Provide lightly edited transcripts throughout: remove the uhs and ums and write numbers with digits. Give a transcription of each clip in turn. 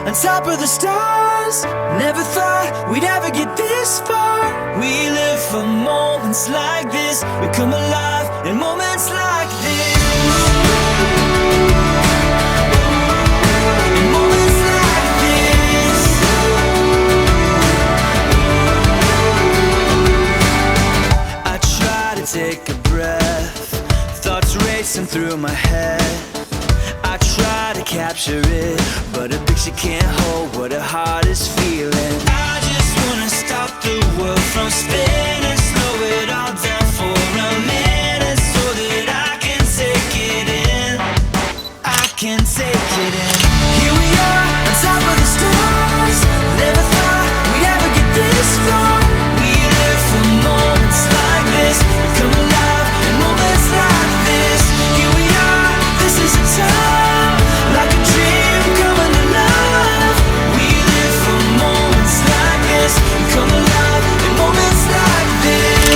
on top of the stars. Never thought we'd ever get this far. We live for moments like this. We come alive in moments like this. In moments like this. I try to take a breath, thoughts racing through my head. I try to capture it, but a picture can't hold what a heart is feeling. I just wanna stop the world from spinning, slow it all down for a minute, so that I can take it in. I can take it in. Here we are, on top of the stars. Never thought we'd ever get this far. We live for moments like this. We come alive in moments like this. Here we are, this is a time, like a dream coming to life. We live for moments like this. We come alive in moments like this.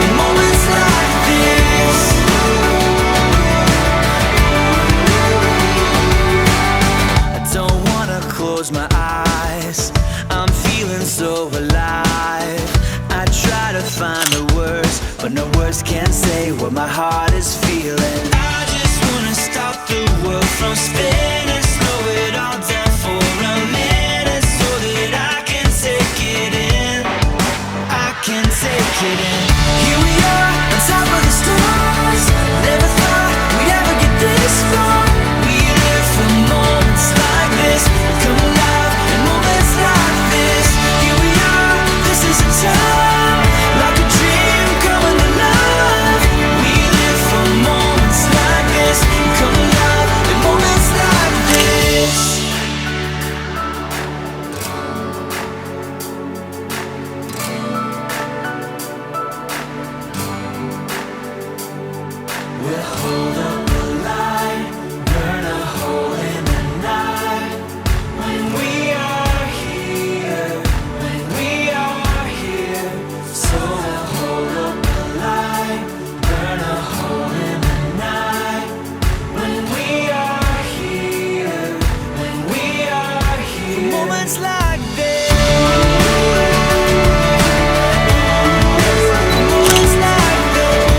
In moments like this. I don't wanna close my eyes, I'm feeling so alive. I try to find the words, but no words can say what my heart is feeling. I just wanna stop the world from spinning, slow it all down for a minute, so that I can take it in. I can take it in. Here we are, on top of the stars. Never thought we'd ever get this far. We live for moments like this. We come alive in moments like this. Here we are, this is a time, like a dream coming to life. We live for moments like this. We come alive in moments like this. We'll hold up the light, burn a hole in the night. When we are here, when we are here. So we'll hold up the light, burn a hole in the night. When we are here, when we are here. Moments like this. Moments like this.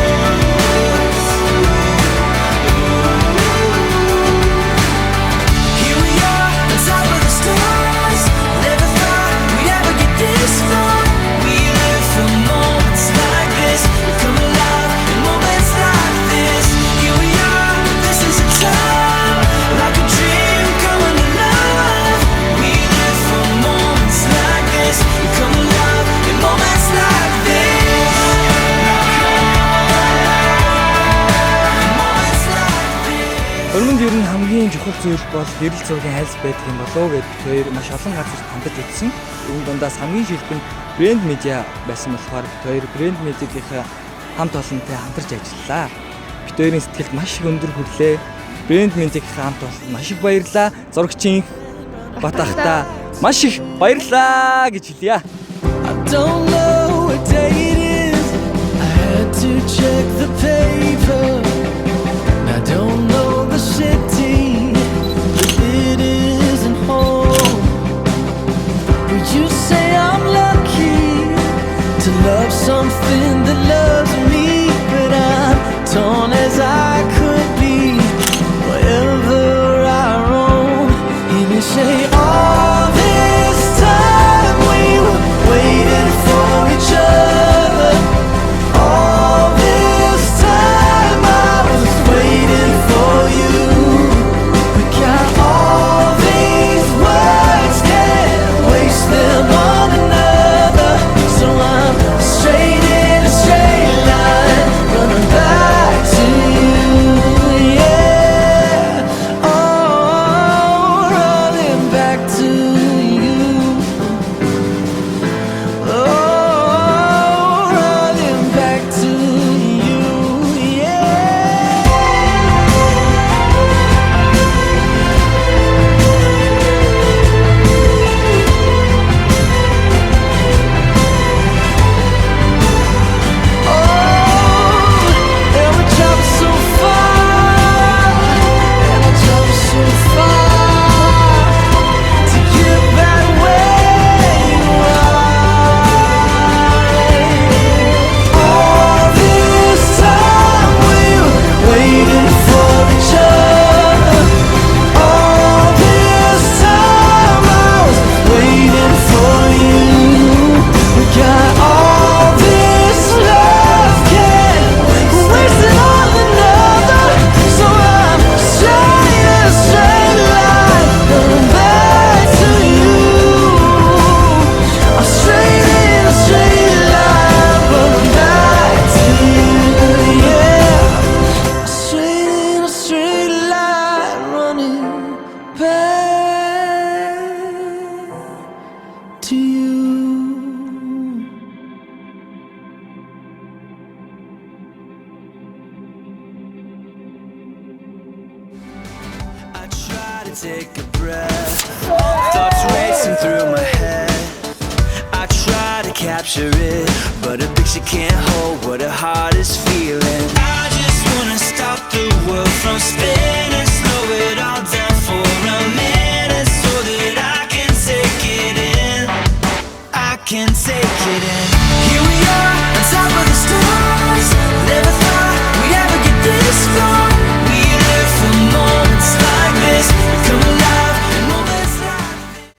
Here we are, on top of the stars. Never thought we'd ever get this far. We live for moments like this. We come alive in moments like this. Here we are, this is a time, like a dream coming to life. We live for moments like this. We come alive in moments like this. In moments like this. Өргөнд ер нь хамгийн чухал зүйл бол гэрэл зургийн хайлт байдаг юм болов уу гэд хоёр маш олон газар хандаж үзсэн. Үүн дундаас хамгийн шилбэг нь брэнд медиа байсан болохоор бид хоёр брэнд медиагийнхаа хамт олонтой хамтарч ажиллалаа. Бид хоёрын сэтгэлд маш их өндөр хүрлээ. Брэнд медиагийнхаа хамт олонд маш их баярлалаа. Зурагчин бат ахта маш их баярлалаа гэж хэлье. I don't know what day it is. I had to check the paper. I don't know the city, but it isn't home. Would you say I'm lucky to love something that loves me? But I'm torn as I could be wherever I roam. And you say all this time we were waiting for each other. All this take a breath. Thoughts racing through my head. I try to capture it, but a picture can't hold what a heart is feeling. I just wanna stop the world from spinning, slow it all down for a minute, so that I can take it in. I can take it in. Here we are.